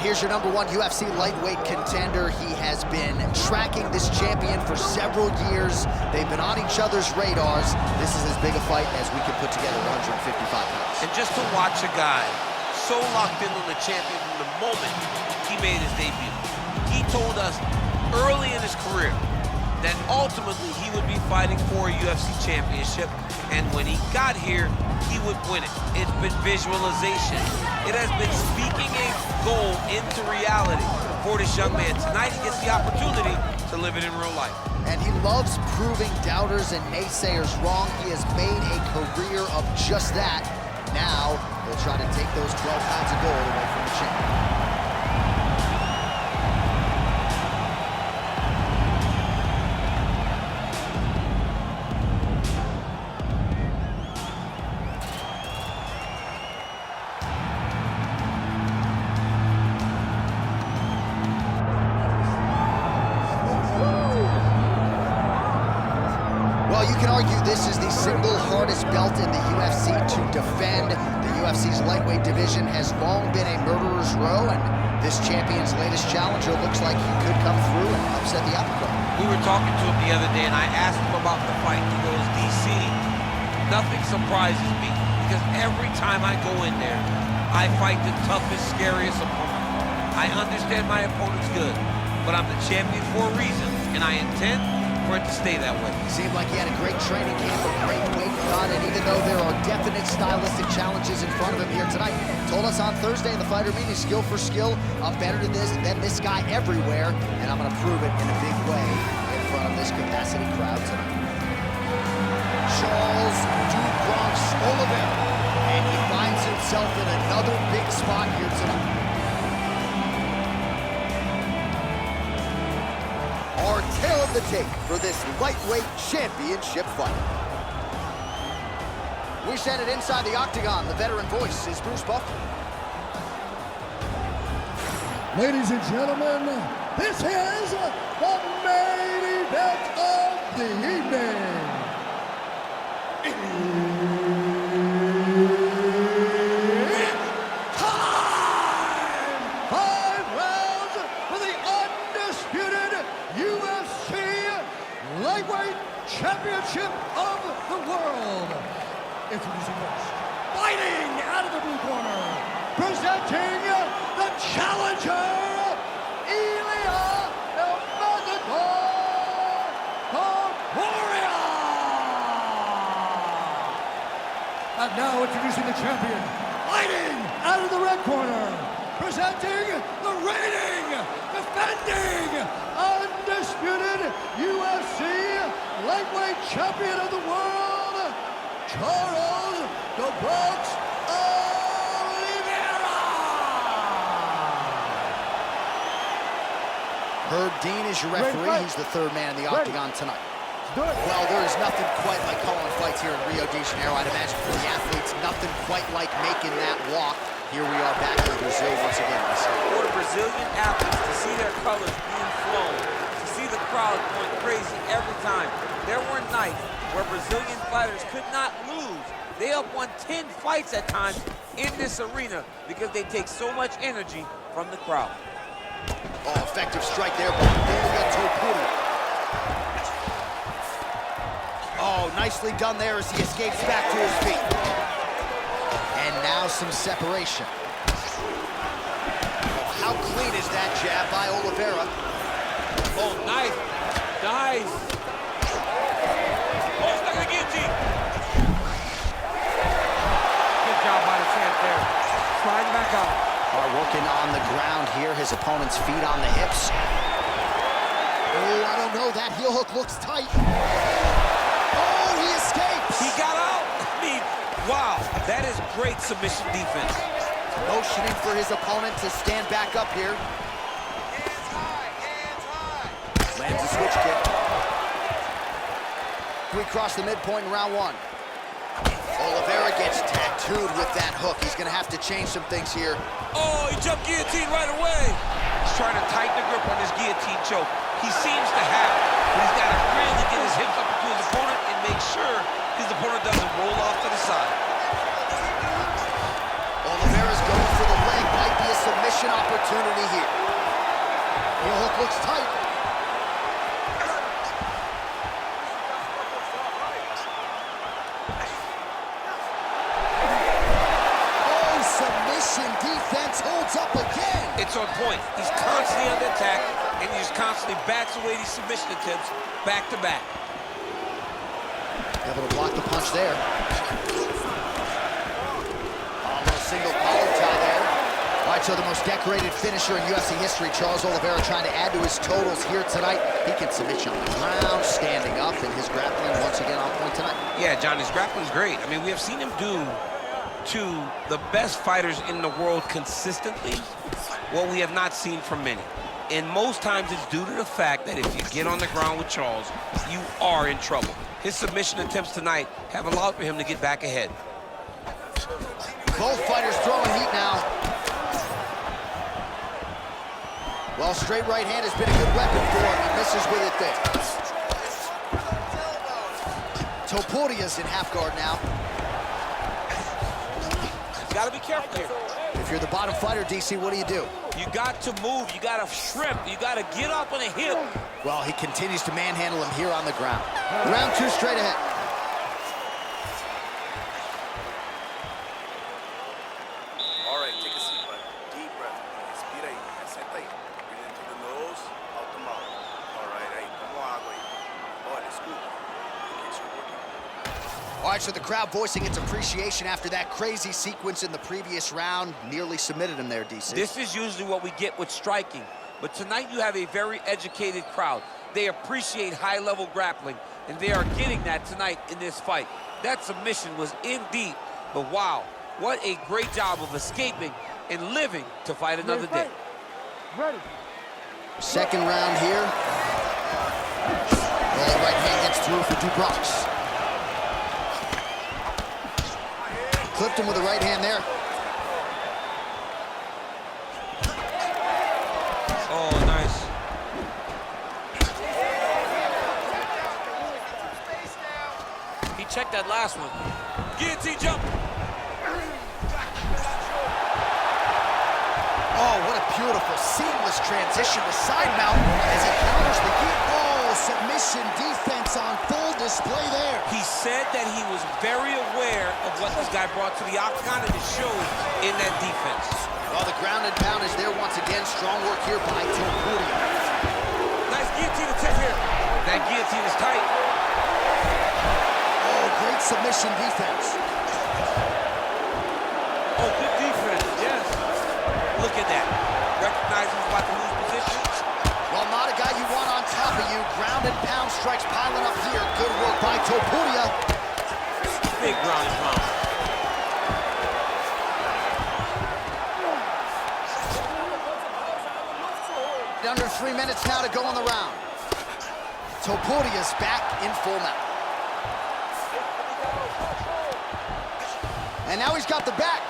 here's your #1 UFC lightweight contender. He has been tracking this champion for several years. They've been on each other's radars. This is as big a fight as we could put together, 155 pounds. And just to watch a guy so locked in on the champion from the moment he made his debut. He told us early in his career that ultimately he would be fighting for a UFC championship, and when he got here, he would win it. It's been visualization. It has been speaking a goal into reality for this young man. Tonight he gets the opportunity to live it in real life. And he loves proving doubters and naysayers wrong. He has made a career of just that. Now he'll try to take those 12 pounds of gold away from the champion. Well, you can argue this is the single hardest belt in the UFC to defend. The UFC's lightweight division has long been a murderer's row, and this champion's latest challenger looks like he could come through and upset the apple cart. We were talking to him the other day, and I asked him about the fight. He goes, DC, nothing surprises me, because every time I go in there, I fight the toughest, scariest opponent. I understand my opponent's good, but I'm the champion for a reason, and I intend for it to stay that way. Seemed like he had a great training camp, a great weight cut, and even though there are definite stylistic challenges in front of him here tonight, told us on Thursday in the fighter meeting, skill for skill, I'm better than this guy everywhere, and I'm gonna prove it in a big way in front of this capacity crowd tonight. Charles Du Bronx Oliveira, and he finds himself in another big spot here tonight. Our tale of the tape for this lightweight championship fight. We send it inside the octagon. The veteran voice is Bruce Buffer. Ladies and gentlemen, this is the main event of the evening. It's time! 5 rounds for the undisputed UFC Lightweight Championship of the world. Introducing first, fighting out of the blue corner, presenting the challenger, Ilia Topuria. And now introducing the champion, fighting out of the red corner, presenting the reigning, defending, undisputed UFC lightweight champion of the world, Charles "The Bronx" Oliveira. Herb Dean is your referee. He's the third man in the octagon tonight. Well, there is nothing quite like calling fights here in Rio de Janeiro. I'd imagine for the athletes, nothing quite like making that walk. Here we are back in Brazil once again. For the Brazilian athletes to see their colors being flown, to see the crowd going crazy every time. There were nights where Brazilian fighters could not lose. They have won 10 fights at times in this arena because they take so much energy from the crowd. Oh, effective strike there by Ilia Topuria. Oh, nicely done there as he escapes back to his feet. And now some separation. Oh, how clean is that jab by Oliveira? Oh, nice. Nice. Oh, stuck in the guillotine. Good job by the champ there. Sliding back up. Working on the ground here. His opponent's feet on the hips. Oh, I don't know. That heel hook looks tight. Oh, he escapes. He got out. I mean, wow. That is great submission defense. Motioning for his opponent to stand back up here. Hands high, hands high. Lands a switch kick. We cross the midpoint in round 1. Oliveira gets tattooed with that hook. He's going to have to change some things here. Oh, he jumped guillotine right away. He's trying to tighten the grip on his guillotine choke. He seems to have it, but he's got to really get his hips up to his opponent and make sure his opponent doesn't roll off to the side. Oliveira's going for the leg. Might be a submission. submission opportunity here. Heel hook looks tight. Oh, submission defense holds up again. It's on point. He's constantly under attack, and he just constantly backs away these submission attempts back to back. Able to block the punch there. Oh, a little single collar tie there. All right, so the most decorated finisher in UFC history, Charles Oliveira, trying to add to his totals here tonight. He can submit you on the ground, standing up, and his grappling once again on point tonight. Yeah, John, his grappling's great. I mean, we have seen him do to the best fighters in the world consistently what we have not seen from many. And most times it's due to the fact that if you get on the ground with Charles, you are in trouble. His submission attempts tonight have allowed for him to get back ahead. Both fighters throwing heat now. Well, straight right hand has been a good weapon for him. He misses with it there. Topuria's in half guard now. You gotta be careful here. If you're the bottom fighter, DC, what do you do? You got to move, you gotta shrimp, you gotta get up on a hip. Well, he continues to manhandle him here on the ground. Round two straight ahead. All right, take a seat, bud. Deep breath. Respira ahí. Senta ahí. Breathe in through the nose, out the mouth. All right, ahí. Como agua ahí. Olha, escuta. In case you're working. All right, so the crowd voicing its appreciation after that crazy sequence in the previous round. Nearly submitted him there, DC. This is usually what we get with striking. But tonight you have a very educated crowd. They appreciate high-level grappling, and they are getting that tonight in this fight. That submission was in deep, but wow, what a great job of escaping and living to fight another day. Ready. Second round here. Well, the right hand gets through for Dubois. Clipped him with the right hand there. Oh, nice. He checked that last one. Guillotine jump. Oh, what a beautiful, seamless transition to side mount as he counters the guillotine. Oh, submission defense on full display there. He said that he was very aware of what this guy brought to the octagon, and it showed in that defense. Well, the ground and pound is there once again. Strong work here by Topuria. Nice guillotine attempt here. That guillotine is tight. Oh, great submission defense. Oh, good defense, yes. Look at that. Recognizing he's about to lose position. Well, not a guy you want on top of you. Ground and pound strikes piling up here. Good work by Topuria. Big ground and pound. Under 3 minutes now to go in the round. Topuria's back in full mount. And now he's got the back.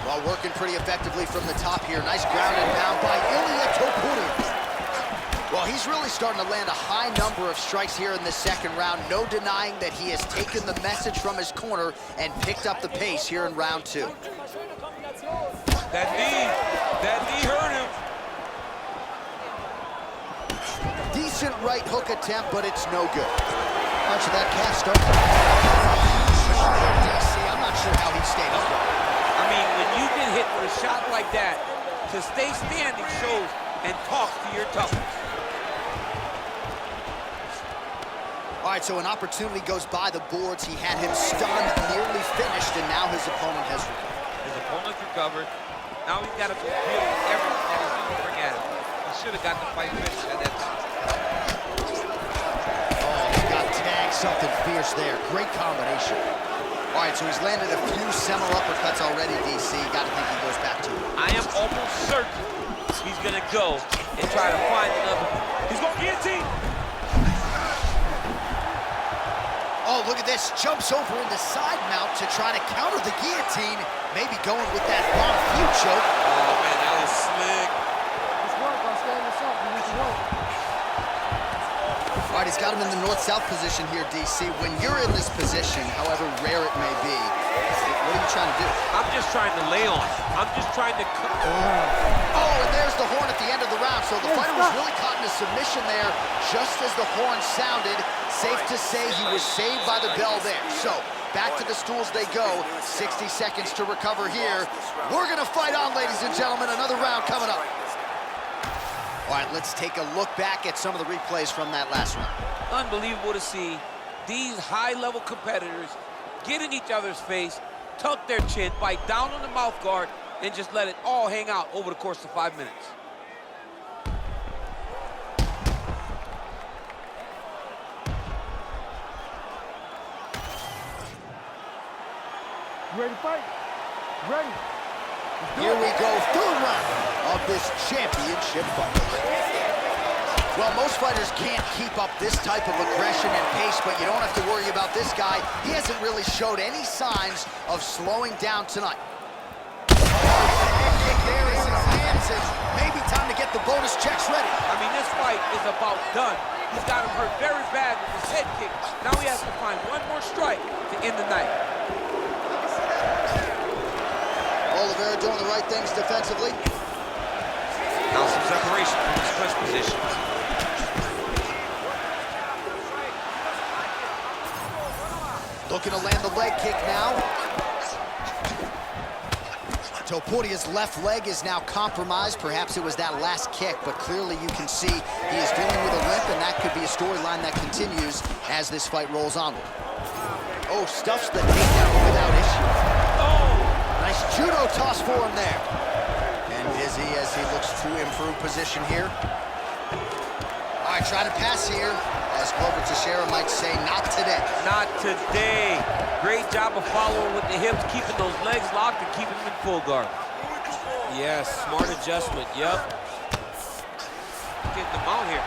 Well, working pretty effectively from the top here. Nice ground and pound by Ilia Topuria. Well, he's really starting to land a high number of strikes here in this second round. No denying that he has taken the message from his corner and picked up the pace here in round two. That knee hurt him. Decent right hook attempt, but it's no good. Much of that calf starts. DC, I'm not sure how he stayed upright. I mean, when you get hit with a shot like that, to stay standing shows and talks to your toughness. All right, so an opportunity goes by the boards. He had him stunned, nearly finished, and now his opponent has recovered. His opponent's recovered. Now he's got to deal with everything that he's going to bring at him. He should have got the fight finished at that time. Oh, he got tagged, something fierce there. Great combination. All right, so he's landed a few seminal uppercuts already, DC. Got to think he goes back to it. I am almost certain he's going to go and try to find another. He's going to guillotine. Oh, look at this. Jumps over into side mount to try to counter the guillotine. Maybe going with that bomb few choke. Oh, man, that was slick. Just work on standing this up. You need to work. All right, he's got him in the north-south position here, DC. When you're in this position, however rare it may be, What are you trying to do? I'm just trying to lay on. I'm just trying to... Oh, and there's the horn at the end of the round. So the fighter was really caught in a submission there just as the horn sounded. Safe to say he was saved by the bell there. So back to the stools they go. 60 seconds to recover here. We're going to fight on, ladies and gentlemen. Another round coming up. All right, let's take a look back at some of the replays from that last round. Unbelievable to see these high-level competitors get in each other's face, tuck their chin, bite down on the mouth guard, and just let it all hang out over the course of 5 minutes. You ready to fight? Ready. Here we go, third round of this championship fight. Well, most fighters can't keep up this type of aggression and pace, but you don't have to worry about this guy. He hasn't really showed any signs of slowing down tonight. Kick there is his hands, and maybe time to get the bonus checks ready. I mean, this fight is about done. He's got him hurt very bad with his head kick. Now he has to find one more strike to end the night. Oliveira doing the right things defensively. Now some separation from his clinch position. Looking to land the leg kick now. Topuria's left leg is now compromised. Perhaps it was that last kick, but clearly you can see he is dealing with a limp, and that could be a storyline that continues as this fight rolls onward. Oh, stuffs the takedown without issue. Oh! Nice judo toss for him there. And busy as he looks to improve position here. All right, try to pass here. As Glover Teixeira might say, not today. Not today. Great job of following with the hips, keeping those legs locked and keeping them in full guard. Yes, smart adjustment, yep. Getting them out here.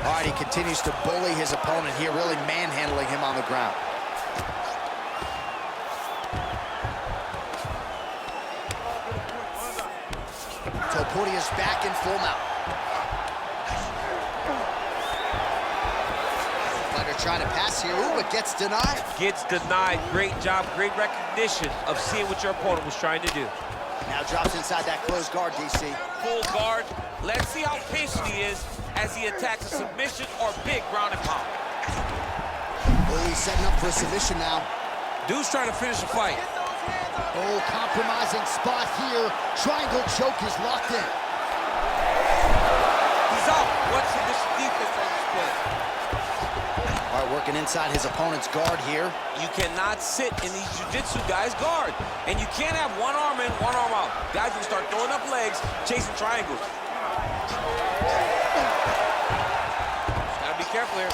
All right, he continues to bully his opponent here, really manhandling him on the ground. Topuria's back in full mount. Fighter trying to pass here. Ooh, it gets denied. Gets denied. Great job, great recognition of seeing what your opponent was trying to do. Now drops inside that closed guard, DC. Full guard. Let's see how patient he is as he attacks a submission or big ground and pound. Oh, he's setting up for a submission now. Dude's trying to finish the fight. Oh, compromising spot here. Triangle choke is locked in. He's out. What's this defense on display? All right, working inside his opponent's guard here. You cannot sit in these jiu-jitsu guys' guard. And you can't have one arm in, one arm out. Guys will start throwing up legs, chasing triangles. Gotta be careful here.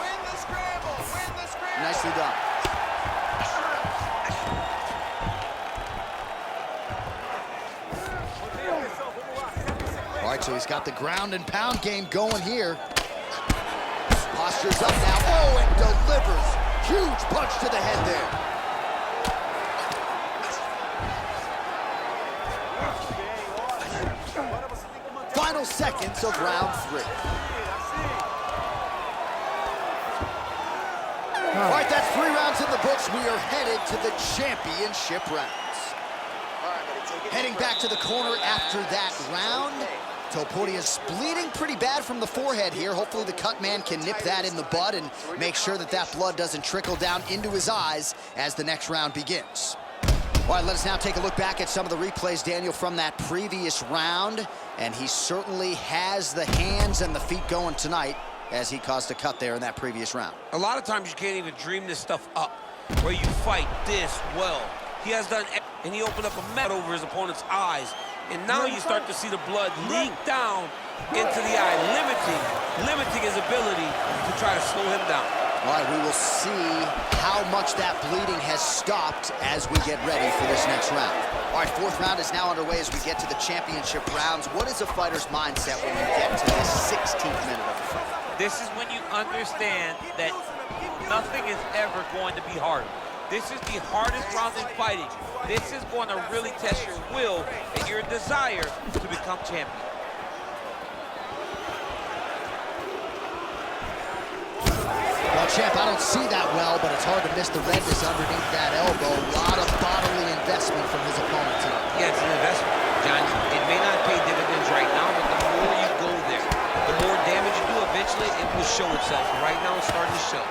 Win the scramble! Win the scramble! Nicely done. All right, so he's got the ground and pound game going here. Posture's up now. Oh, and delivers. Huge punch to the head there. Final seconds of round 3. All right, that's 3 rounds in the books. We are headed to the championship rounds. Heading back to the corner after that round. Topuria's bleeding pretty bad from the forehead here. Hopefully the cut man can nip that in the bud and make sure that that blood doesn't trickle down into his eyes as the next round begins. All right, let us now take a look back at some of the replays, Daniel, from that previous round. And he certainly has the hands and the feet going tonight as he caused a cut there in that previous round. A lot of times you can't even dream this stuff up, where you fight this well. He has done, and he opened up a mat over his opponent's eyes. And now you start to see the blood leak down into the eye, limiting his ability to try to slow him down. All right, we will see how much that bleeding has stopped as we get ready for this next round. All right, 4th round is now underway as we get to the championship rounds. What is a fighter's mindset when you get to the 16th minute of the fight? This is when you understand that nothing is ever going to be hard. This is the hardest round in fighting. This is going to really test your will and your desire to become champion. champ, I don't see that well, but it's hard to miss the redness underneath that elbow. A lot of bodily investment from his opponent tonight. Yeah, it's an investment, John. It may not pay dividends right now, but the more you go there, the more damage you do, eventually it will show itself. Right now, it's starting to show.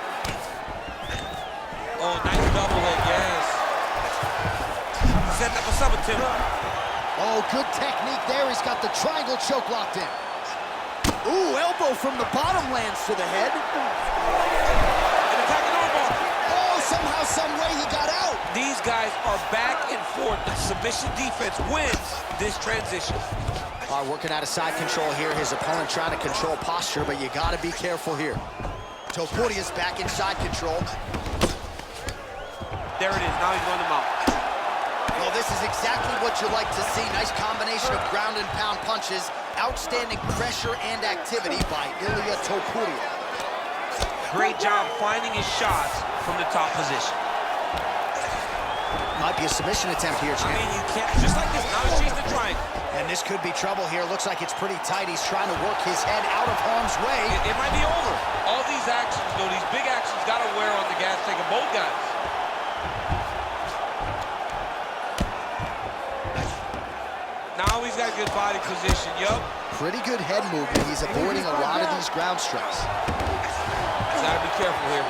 Oh, nice double leg, yes. Set up a sub attempt. Oh, good technique there. He's got the triangle choke locked in. Ooh, elbow from the bottom lands to the head. An attacking armbar. Oh, somehow, some way he got out. These guys are back and forth. The submission defense wins this transition. All right, working out of side control here. His opponent trying to control posture, but you got to be careful here. Topuria's back in side control. There it is. Now he's going to mount. Well, this is exactly what you like to see. Nice combination of ground and pound punches. Outstanding pressure and activity by Ilia Topuria. Great job finding his shots from the top position. Might be a submission attempt here, I champ. mean, you can't, just like this, now he's chasing the triangle. And this could be trouble here. Looks like it's pretty tight. He's trying to work his head out of harm's way. It might be over. All these actions, though, these big actions got to wear on the gas tank of both guys. Now he's got good body position, yup. Pretty good head movement. He's avoiding a lot of these ground strikes. Got to be careful here.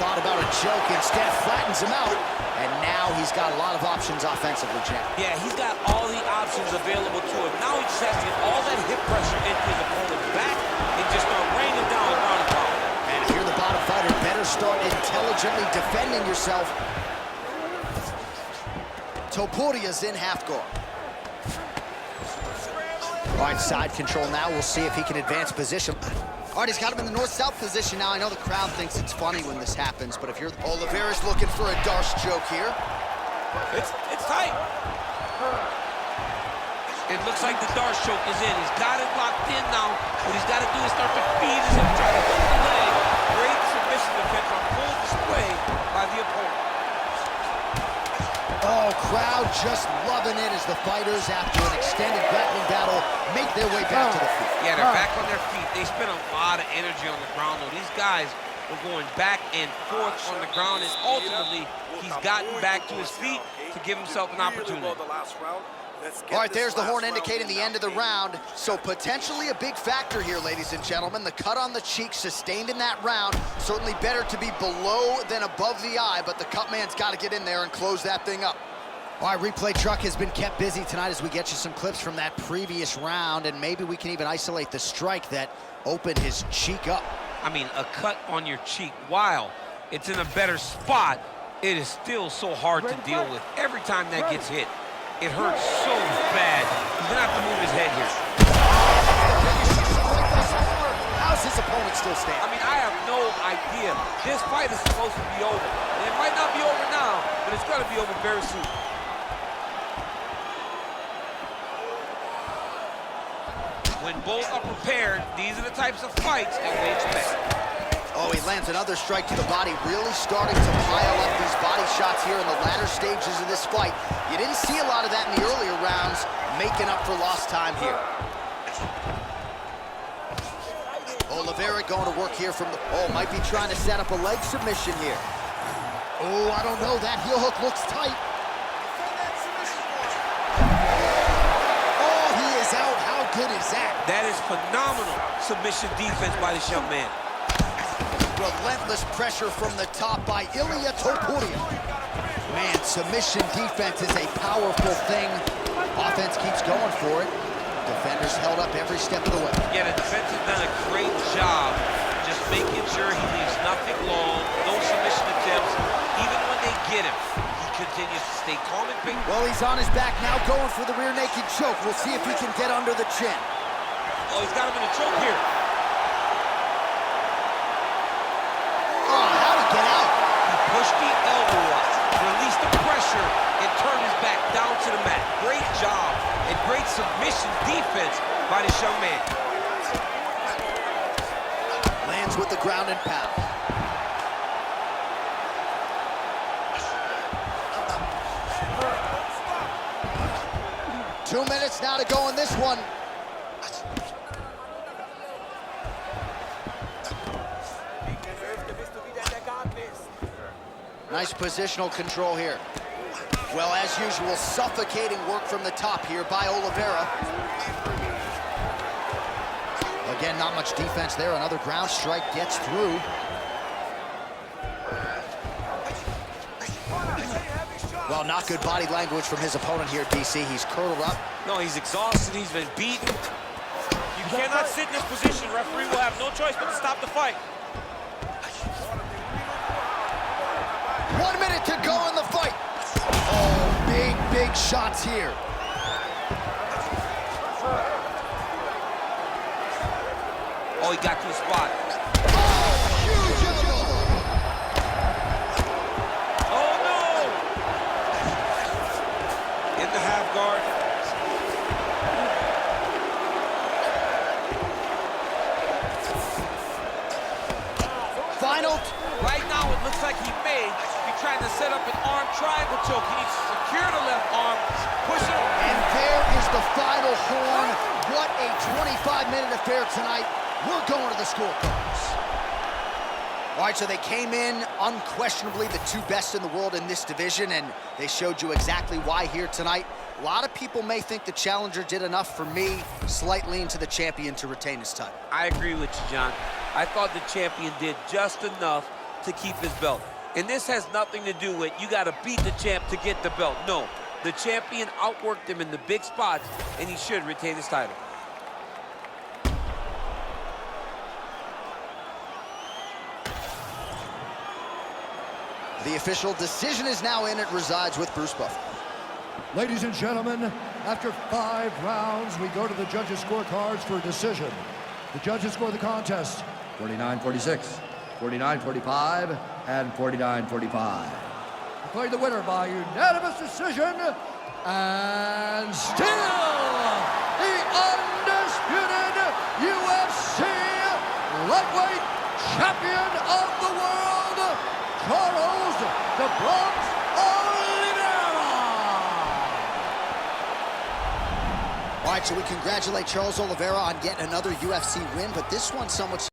Thought about a choke, instead flattens him out. And now he's got a lot of options offensively, champ. Yeah, he's got all the options available to him. Now he just has to get all that hip pressure into his opponent's back and just start raining down the ground and pound. And if you're the bottom fighter, better start intelligently defending yourself. Topuria's in half guard. All right, side control now. We'll see if he can advance position. All right, he's got him in the north-south position now. I know the crowd thinks it's funny when this happens, but if you're... Oliveira's looking for a Darce choke here. It's tight. It looks like the Darce choke is in. He's got it locked in now. What he's got to do is start to feed his hip, try to hook the leg. Great submission defense on full display by the opponent. Oh, crowd just loving it as the fighters, after an extended grappling battle, make their way back to the feet. Yeah, they're back on their feet. They spent a lot of energy on the ground, though. These guys were going back and forth on the ground, and ultimately, he's gotten back to his feet to give himself an opportunity. All right, there's the horn indicating the end of the round. So potentially a big factor here, ladies and gentlemen. The cut on the cheek sustained in that round. Certainly better to be below than above the eye, but the cut man's got to get in there and close that thing up. All right, replay truck has been kept busy tonight as we get you some clips from that previous round, and maybe we can even isolate the strike that opened his cheek up. I mean, a cut on your cheek, while it's in a better spot, it is still so hard to deal with. Every time that gets hit, it hurts so bad. He's gonna have to move his head here. How's his opponent still standing? I mean, I have no idea. This fight is supposed to be over. And it might not be over now, but it's gonna be over very soon. When both are prepared, these are the types of fights that we expect. Oh, he lands another strike to the body, really starting to pile up these body shots here in the latter stages of this fight. You didn't see a lot of that in the earlier rounds, making up for lost time here. Oliveira going to work here from the... Oh, might be trying to set up a leg submission here. Oh, I don't know. That heel hook looks tight. Oh, he is out. How good is that? That is phenomenal submission defense by this young man. Relentless pressure from the top by Ilia Topuria. Man, submission defense is a powerful thing. Offense keeps going for it. Defenders held up every step of the way. Yeah, the defense has done a great job just making sure he leaves nothing long, no submission attempts. Even when they get him, he continues to stay calm and big. Well, he's on his back now, going for the rear naked choke. We'll see if he can get under the chin. Oh, he's got him in a choke here. Oh, how'd he get out? He pushed the elbow up, released the pressure, and turned his back down to the mat. Great job and great submission defense by this young man. Lands with the ground and pound. Two minutes now to go in this one. Nice positional control here. Well, as usual, suffocating work from the top here by Oliveira. Again, not much defense there. Another ground strike gets through. Well, not good body language from his opponent here, DC. He's curled up. No, he's exhausted. He's been beaten. You cannot sit in this position. Referee will have no choice but to stop the fight. 1 minute to go in the fight. Oh, big shots here. Oh, he got to the spot. Oh, huge elbow. Oh, no! In the half guard. Final. Right now, it looks like he may be trying to set up an arm triangle choke. He needs to secure the left arm, push it. And there is the final horn. What a 25-minute affair tonight. We're going to the scorecards. All right, so they came in unquestionably the two best in the world in this division, and they showed you exactly why here tonight. A lot of people may think the challenger did enough. For me, slight lean to the champion to retain his title. I agree with you, John. I thought the champion did just enough to keep his belt. And this has nothing to do with you got to beat the champ to get the belt. No, the champion outworked him in the big spots, and he should retain his title. The official decision is now in. It resides with Bruce Buffer. Ladies and gentlemen, after 5 rounds, we go to the judges' scorecards for a decision. The judges score the contest 49-46, 49-45, and 49-45. Declared the winner by unanimous decision, and still the undisputed UFC lightweight champion of the world, Charles "The Bronx" Oliveira. All right, so we congratulate Charles Oliveira on getting another UFC win, but this one somewhat